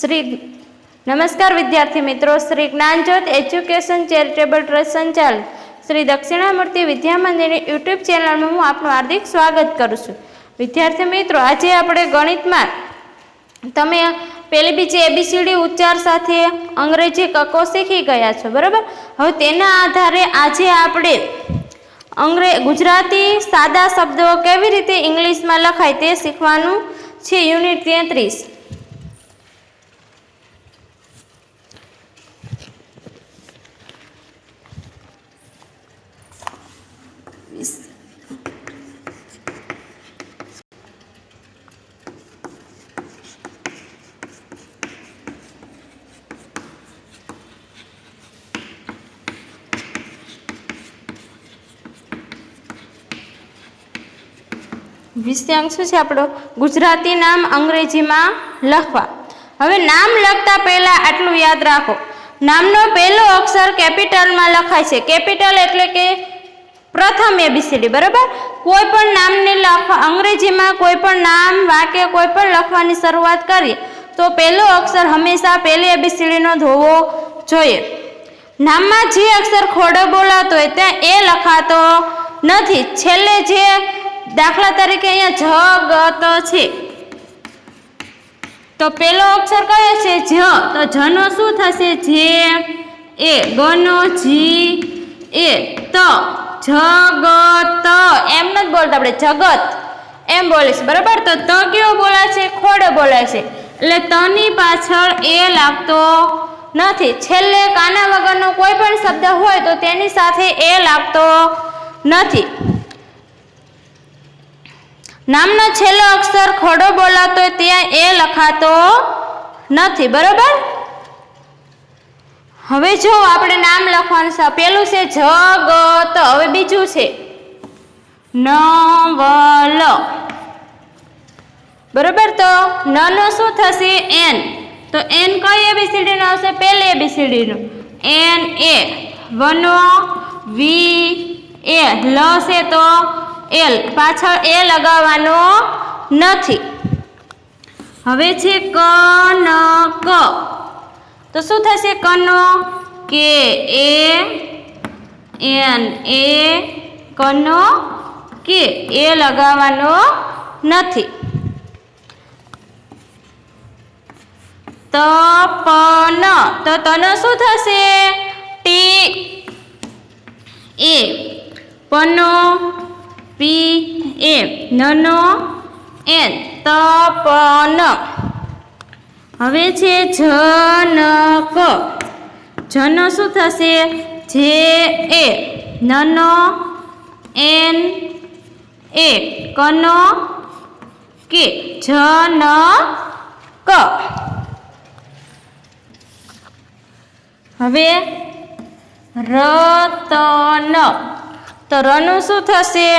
श्री नमस्कार विद्यार्थी मित्रों, Shri Dnyanjyot education charitable trust संचालित श्री दक्षिणामूर्ति विद्या मंदिर यूट्यूब चेनल में हूँ आपનું हार्दिक स्वागत करूँ છું। विद्यार्थी मित्रों, आज આપણે ગણિતમાં તમે પહેલી બીજી એબીસીડી ઉચ્ચાર સાથે અંગ્રેજી કકો શીખી ગયા છો, બરાબર। હવે તેના આધારે આજે આપણે ગુજરાતી સાદા શબ્દો કેવી રીતે ઇંગ્લિશમાં લખાય તે શીખવાનું છે। યુનિટ 33 વિષયાંક શું છે આપણો? ગુજરાતી નામ અંગ્રેજીમાં લખવા। હવે નામ લખતા પહેલા આટલું યાદ રાખો, નામનો પહેલો અક્ષર કેપિટલમાં લખાય છે। કેપિટલ એટલે કે પ્રથમ એબીસીડી, બરાબર। કોઈ પણ નામને અંગ્રેજીમાં કોઈ પણ નામ વાક્ય કોઈ પણ લખવાની શરૂઆત કરીએ તો પહેલો અક્ષર હંમેશા પહેલી એબીસીડીનો જ હોવો જોઈએ। નામમાં જે અક્ષર ખોડો બોલાતો હોય ત્યાં એ લખાતો નથી। છેલ્લે જે દાખલા તરીકે અહીંયા જગત છે તો પહેલો અક્ષર કયો છે? જ। તો જનો શું થશે? જે એ, ગનો જી એ, ત, જગત એમ નથી બોલતા આપણે, જગત એમ બોલીશું, બરાબર। તો ત કેવો બોલાય છે? ખોડો બોલાય છે, એટલે તની પાછળ એ લાગતો નથી। છેલ્લે કાના વગરનો કોઈ પણ શબ્દ હોય તો તેની સાથે એ લાગતો નથી। નામનો છેલ્લો અક્ષર ખોડો બોલાતો ત્યાં એ લખાતો નથી, બરાબર। હવે જો આપણે નામ લખવાનું છે, પેલું છે જગત, હવે બીજું છે નવલ, બરાબર। તો ન નો શું થશે? એન। તો એન કઈ એબીસીડી નો આવશે? પહેલી એબીસીડી નો, એન એ। વનો વી એ, લ છે તો એલ, પાછળ એ લગાવવાનો નથી। હવે છે કનક, તો શું થશે? કનો કે એ એન એ, કનો કે એ લગાવવાનો નથી। તપન, તો તનો શું થશે? ટી એ, પનો પી એ, નનો એન, તપન। હવે છે જનક, જનો શું થશે? જે એ, નનો એન એ, કનો કે, જનક। હવે રતન, તો રનું શું થશે?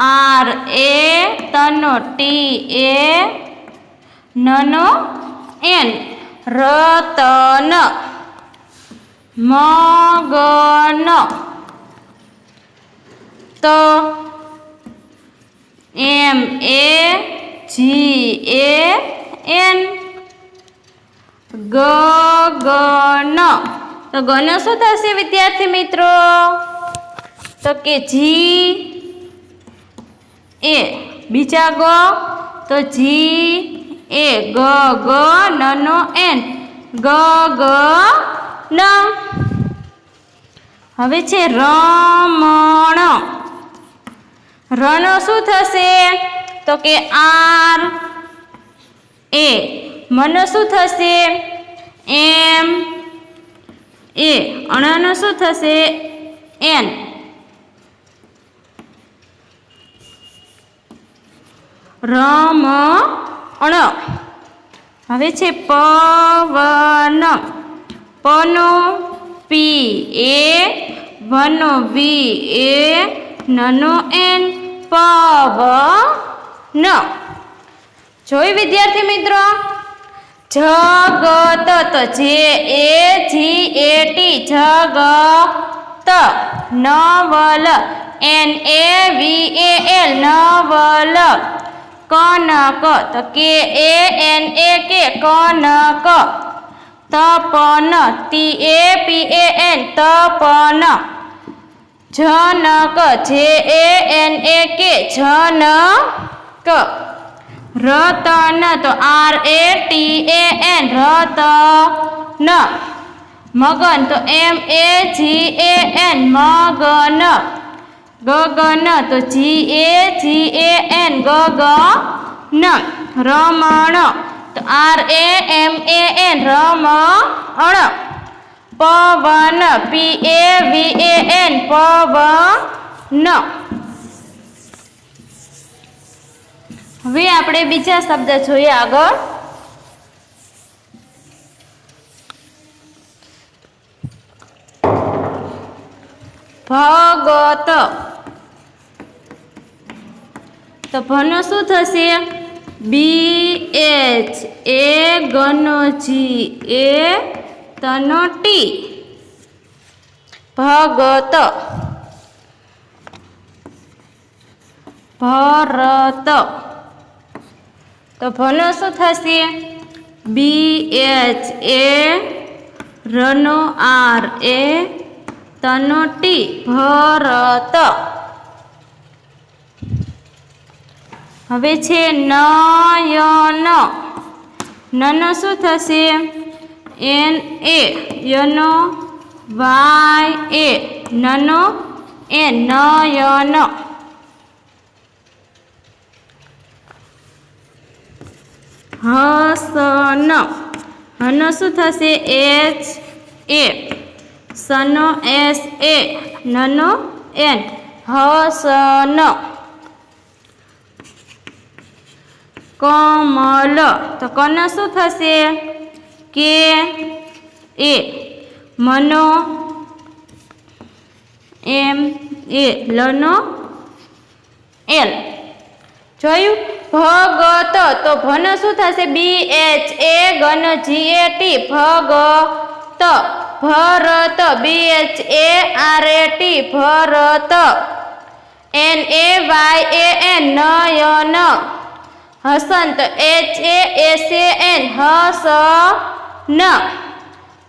આર એ, તનો ટી એ, નનો એન, રતન। મગન, તો એમ એ જી એ એન, ગગન, તો ગનો શું થશે વિદ્યાર્થી મિત્રો? તો કે જી એ, બીજા ગ તો જી એ, ગ ગ નનો એન, ગગન। હવે છે રમણ, રનો શું થશે? તો કે આર એ, મનો શું થશે? એમ એ, અણનો શું થશે? એન, રમણ। હવે છે પવન, પનો પી એ, વનો વી એ, નનો એન, પવન। જોઈ વિદ્યાર્થી મિત્રો, જગત, તો જે એ જી એ ટી, જગત। નવલ, એન એ વી એ એલ, નવલ। કનક તો KANAK કનક. તપન TAPAN તપન. જનક JANAK જનક. રતન તો RATAN રતન. મગન તો MAGAN મગન. ગગન તો GAGAN ગગન. રમણ તો RAMAN રમણ. પવન PAVAN પવન. હવે આપણે બીજા શબ્દ જોઈએ આગળ. ભગત તો ભનો શું થશે? BH A ગનો G A તનો T ભગત. ભરત તો ભનો શું થશે? BH A રનો R A તનો T ભરત. હવે છે નયન. નનો શું થશે? NA યનો YA નનો N નયન. હસન. હનો શું થશે? HA સનો SA નનો N Hasan. Kamal તો કનો શું થશે? KA મનો MA લનો L. જોયું? ભગત તો ભનો શું થશે? BH A gun GAT Bhagat. Bharat BH A RAT Bharat. NAYAN નયન. હસન તો HASAN હસન.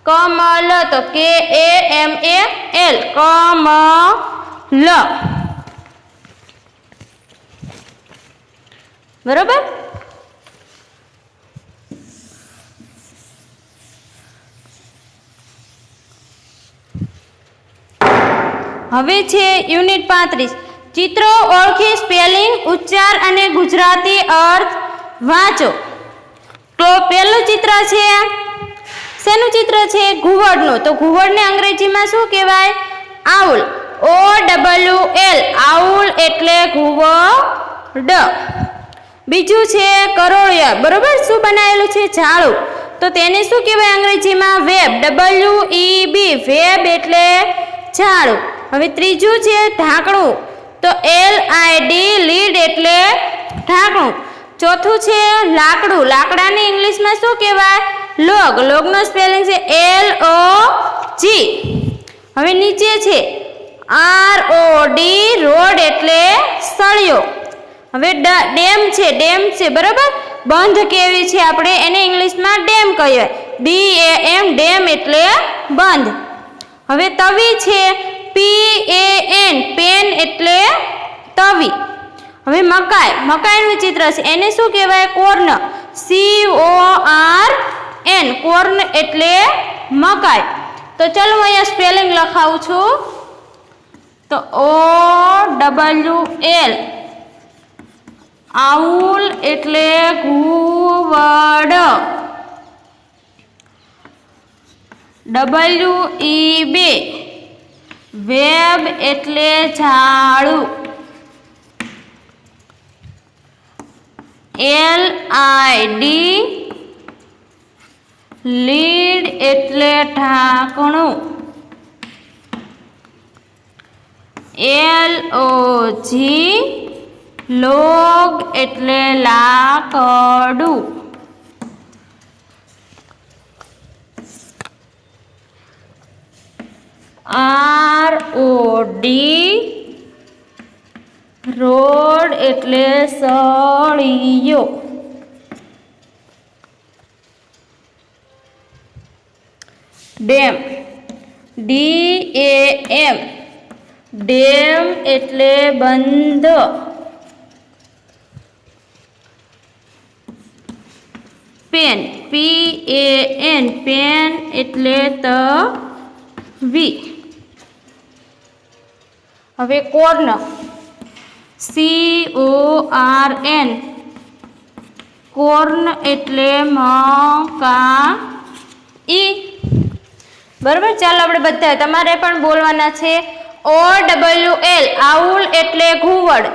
કમલ તો KAMAL કમલ. બરોબર. હવે છે યુનિટ 35 ચિત્રો ઓળખી સ્પેલિંગ ઉચ્ચાર અને ગુજરાતી અર્થ વાંચો. તો પહેલું ચિત્ર છે શેનું ચિત્ર છે? ઘુવડનું. તો ઘુવડને અંગ્રેજીમાં શું કહેવાય? આઉલ. OWL આઉલ એટલે ઘુવડ. બીજું છે કરોળિયા. બરોબર. શું બનાવેલું છે? ઝાડું. તો તેને શું કહેવાય અંગ્રેજીમાં? વેબ. WEB વેબ એટલે ઝાડું. હવે ત્રીજું છે ઢાંકણું. તો LID લીડ એટલે ઢાંકણું. ચોથું છે લાકડું. લાકડાને ઇંગ્લિશમાં શું કહેવાય? લોગ. લોગનો સ્પેલિંગ છે LOG. હવે નીચે છે ROD રોડ એટલે સળિયો. હવે ડેમ છે. ડેમ છે બરાબર. બંધ કેવી છે આપણે એને ઇંગ્લિશમાં ડેમ કહેવાય. DAM ડેમ એટલે બંધ. હવે તવી છે PAN પેન એટલે તવી. હવે મકાઈ. મકાઈનું ચિત્ર છે એને શું કહેવાય? કોર્ન. CORN કોર્ન એટલે મકાઈ. તો ચાલો હું અહીંયા સ્પેલિંગ લખાવું છું. તો OWL આઉલ એટલે ઘુવડ. WEB વેબ એટલે ઝાડું. LID લીડ એટલે ઢાંકણું. LOG લોગ એટલે લાકડું. ROD રોડ એટલે સળિયો. ડેમ DAM ડેમ એટલે બંધ. પેન PAN પેન એટલે તવી. હવે કોર્ન CORN કોર્ન એટલે મકાઈ. બરાબર, ચાલો આપણે બધા તમારે પણ બોલવાના છે. OWL આઉલ એટલે ઘુવડ.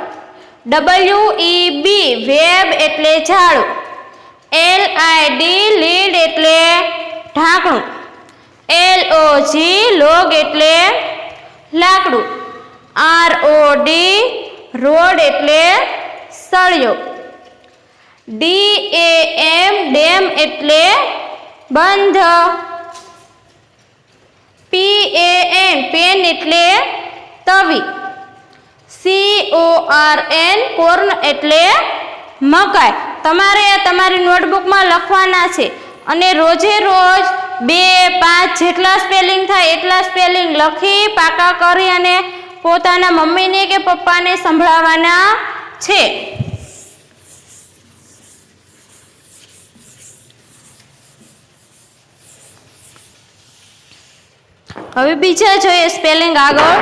WEB વેબ એટલે ઝાડુ. LID લીડ એટલે ઢાંકણું. LOG લોગ એટલે લાકડું. ROD રોડ એટલે સળિયો. DAM ડેમ એટલે બંધ. PAN પેન એટલે તવી. CORN કોર્ન એટલે મકાઈ. તમારે તમારી નોટબુકમાં લખવાના છે અને રોજે રોજ 2-5 જેટલા સ્પેલિંગ થાય એટલા સ્પેલિંગ લખી પાકા કરી અને પોતાના મમ્મીને કે પપ્પાને સંભળાવવાના છે. હવે બીજા જોઈએ સ્પેલિંગ આગળ.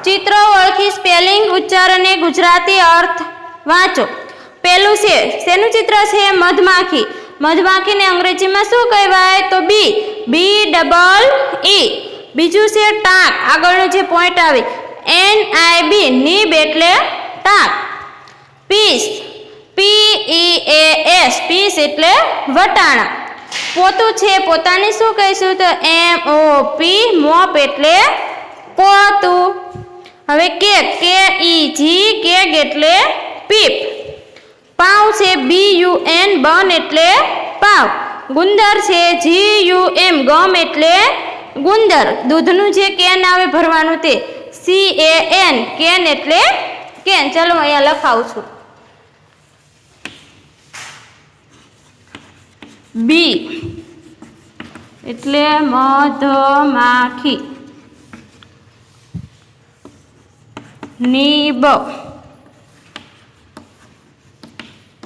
ચિત્રો ઓળખી સ્પેલિંગ ઉચ્ચાર અને ગુજરાતી અર્થ વાંચો. પહેલું છે શેનું ચિત્ર છે? મધમાખી. મધમાખીને અંગ્રેજીમાં શું કહેવાય? તો BEE. બીજું છે ટાંક. આગળનો જે પોઈન્ટ આવે NIB નીબ એટલે ટાંક. પીસ PEAS પીસ એટલે વટાણા. પોતું છે, પોતાને શું કહીશું? તો MOP મોપ એટલે પોતું. હવે કેક KEG એટલે પીપ. પાઉં છે BUN બન એટલે પાવ. ગુંદર છે GUM ગમ એટલે ગુંદર. દૂધનું જે કેન આવે ભરવાનું તે CAN કેન એટલે કેન. ચાલો અહીંયા લખાવું છું. બી એટલે મધમાખી. નીબ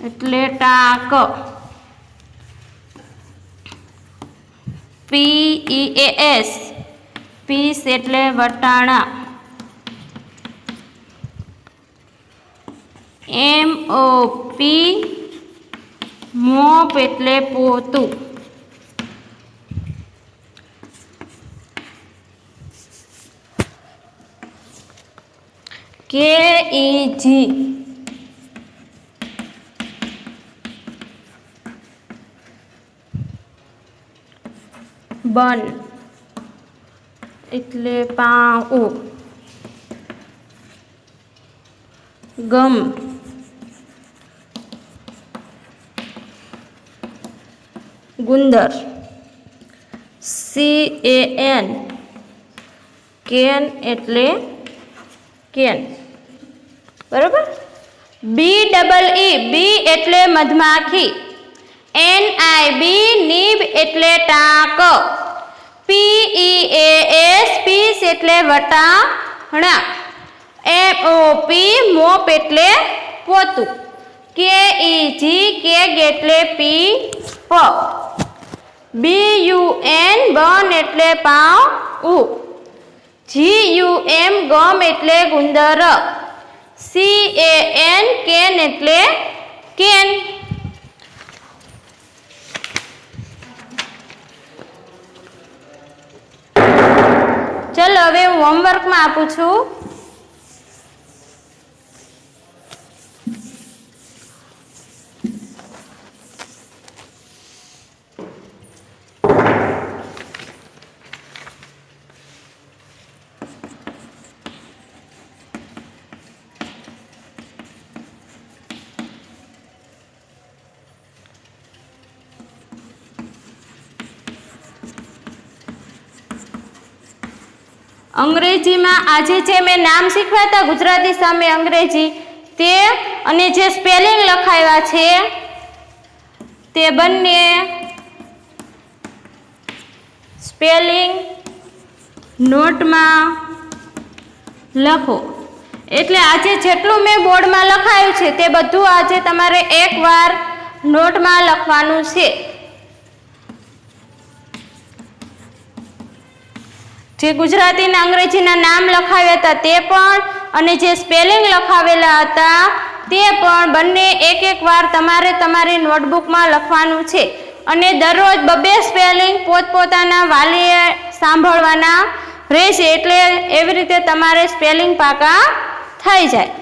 એટલે ટાંક. PEAS પીસ એટલે વટાણા. MOP મોપ એટલે પોતું. KEG બન એટલે પાઉં. ગમ ગુંદર. CAN કેન એટલે કેન. બરાબર. BEE બી એટલે મધમાખી. NIB નીબ એટલે ટાંક. PEAS પીસ એટલે વટાણા. MOP મોપ એટલે પોતું. KEG કેગ એટલે પીપ. BUN બન એટલે પાઉં. GUM ગમ એટલે ગુંદર. CAN કેન એટલે કેન. ચલો હવે હું હોમવર્કમાં આપું છું. અંગ્રેજીમાં આજે જે મેં નામ શીખવ્યા હતા ગુજરાતી સામે અંગ્રેજી તે અને જે સ્પેલિંગ લખાવ્યા છે તે બંને સ્પેલિંગ નોટમાં લખો. એટલે આજે જેટલું મેં બોર્ડમાં લખાયું છે તે બધું આજે તમારે એકવાર નોટમાં લખવાનું છે. જે ગુજરાતી અને અંગ્રેજીના નામ લખાવ્યા હતા તે પણ અને જે સ્પેલિંગ લખાવેલા હતા તે પણ બંને એક વાર તમારે તમારી નોટબુકમાં લખવાનું છે. અને દરરોજ 2 સ્પેલિંગ પોતપોતાના વાલીએ સાંભળવાના રહેશે. એટલે એવી રીતે તમારે સ્પેલિંગ પાકા થઈ જાય.